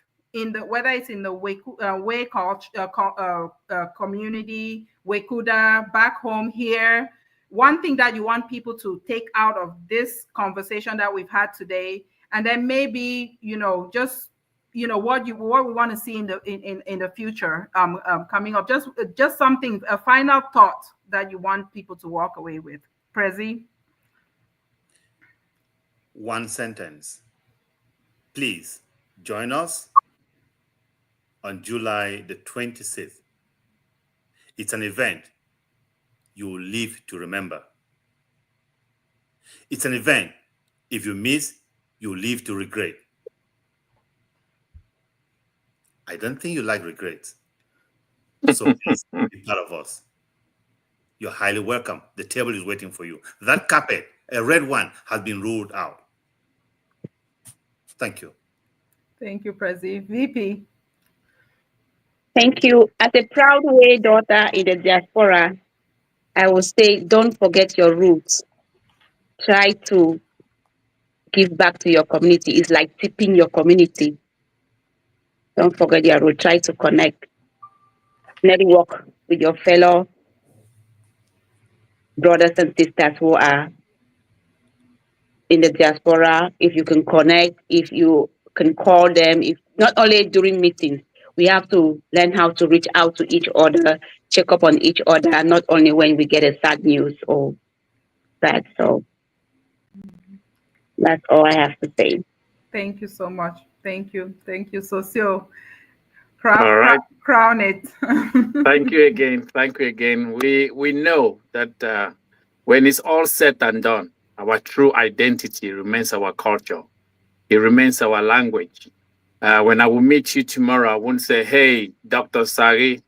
whether it's in the way culture community, Wecuda, back home here. One thing that you want people to take out of this conversation that we've had today, and then maybe just what we want to see in the future coming up. Just something, a final thought that you want people to walk away with. Prezi? One sentence. Please join us on July the 26th. It's an event you will live to remember. It's an event, if you miss, you'll live to regret. I don't think you like regrets. So please be part of us. You're highly welcome. The table is waiting for you. That carpet, a red one, has been ruled out. Thank you. Thank you, Prezi. VP? Thank you. As a proud way daughter in the diaspora, I will say, don't forget your roots. Try to give back to your community. It's like tipping your community. Don't forget your roots. Try to connect. Network with your fellow brothers and sisters who are in the diaspora. If you can connect, if you can call them, if not only during meetings, we have to learn how to reach out to each other, check up on each other, not only when we get a sad news or that. So that's all I have to say. Thank you so much. Thank you. Socio, All right. crown it. Thank you again. Thank you again. We know that when it's all said and done, our true identity remains our culture. It remains our language. When I will meet you tomorrow, I won't say, "Hey, Dr. Sari,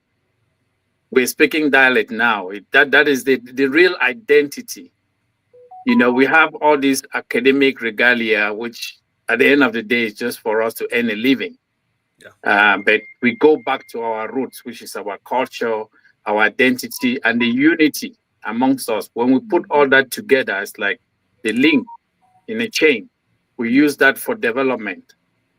we're speaking dialect now." That is the real identity. We have all these academic regalia, which at the end of the day is just for us to earn a living. Yeah. But we go back to our roots, which is our culture, our identity, and the unity amongst us. When we put all that together, it's like the link in a chain. We use that for development.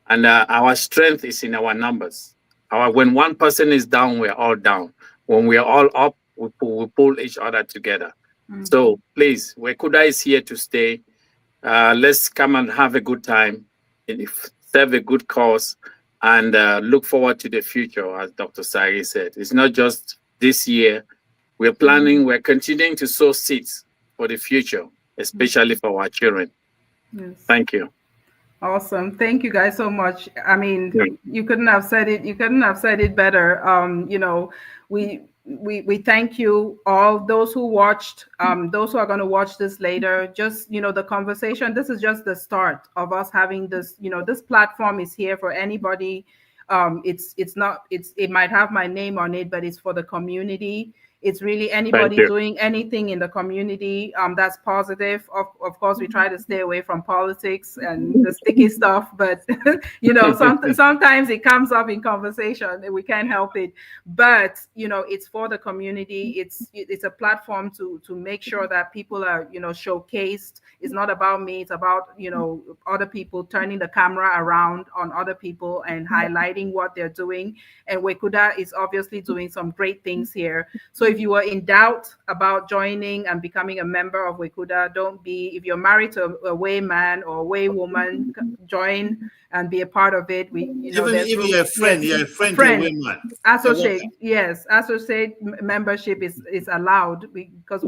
And our strength is in our numbers. When one person is down, we're all down. When we're all up, we pull each other together. So please, Wecuda is here to stay. Let's come and have a good time, serve a good cause, and look forward to the future, as Dr. Sari said. It's not just this year. We're planning, we're continuing to sow seeds for the future, especially for our children. Yes. Thank you. Awesome. Thank you guys so much. I mean, you couldn't have said it. You couldn't have said it better. We thank you all, those who watched, those who are going to watch this later. Just, the conversation, this is just the start of us having this, this platform is here for anybody. It might have my name on it, but it's for the community. It's really anybody doing anything in the community that's positive. Of course, we try to stay away from politics and the sticky stuff, but sometimes it comes up in conversation and we can't help it. But it's for the community. It's a platform to make sure that people are showcased. It's not about me. It's about other people, turning the camera around on other people and highlighting what they're doing. And Wecuda is obviously doing some great things here. So if you were in doubt about joining and becoming a member of Wecuda, don't be. If you're married to a Way man or a Way woman, join and be a part of it. Even you're a friend, yes, you're a friend to a Way man. Associate, yes, associate membership is allowed because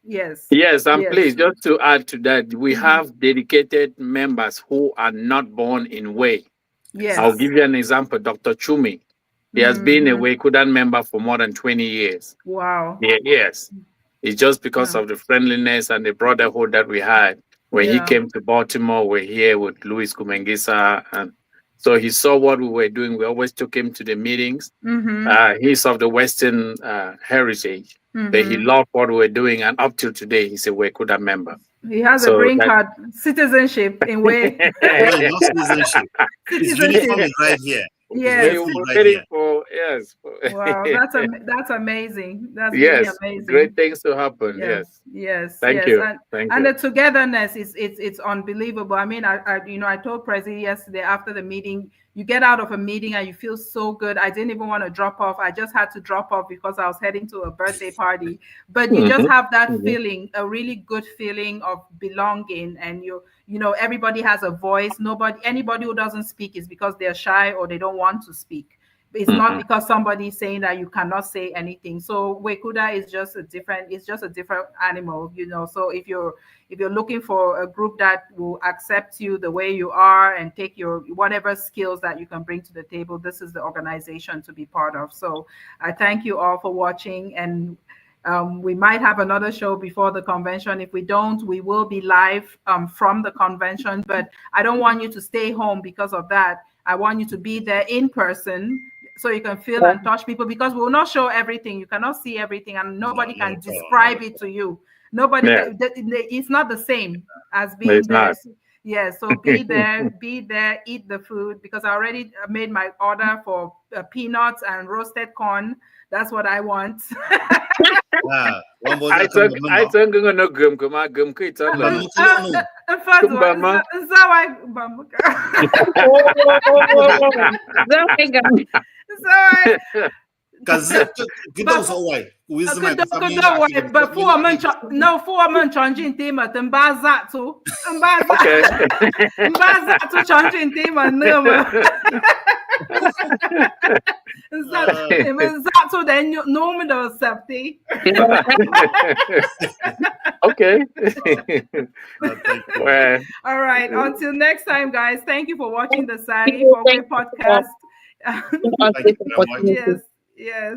Yes. Yes, and please, just to add to that, we have dedicated members who are not born in Way. Yes. I'll give you an example. Dr. Chumi, he has been a Wecuda member for more than 20 years. Wow. Yeah, yes. It's just because of the friendliness and the brotherhood that we had. When he came to Baltimore, we're here with Louis Kumengisa. And so he saw what we were doing. We always took him to the meetings. He's of the Western heritage. But he loved what we were doing. And up till today, he's a Wecuda member. He has a green card, citizenship in Way. No citizenship. His uniform is right here. Yes. Yes. Wow, that's amazing. That's yes, really amazing. Great things to happen. Yes. Thank you. And the togetherness it's unbelievable. I mean, I told Prezi yesterday after the meeting, you get out of a meeting and you feel so good. I didn't even want to drop off. I just had to drop off because I was heading to a birthday party. But you just have that feeling, a really good feeling of belonging, and everybody has a voice. Anybody who doesn't speak is because they're shy or they don't want to speak. It's not because somebody's saying that you cannot say anything. So Wecuda is just a different animal, So if you're looking for a group that will accept you the way you are and take your whatever skills that you can bring to the table, this is the organization to be part of. So I thank you all for watching, and we might have another show before the convention. If we don't, we will be live from the convention, but I don't want you to stay home because of that. I want you to be there in person so you can feel and touch people, because we will not show everything. You cannot see everything, and nobody can describe it to you. Nobody it's not the same as being there. Yes, so be there, eat the food, because I already made my order for peanuts and roasted corn. That's what I want. I think I'm gonna gum but for a man changing theme at Mbaza to changing theme and so then normal safety. Okay. All right. Until next time, guys. Thank you for watching the Sari Fogwe podcast. Thank you very much. Yes.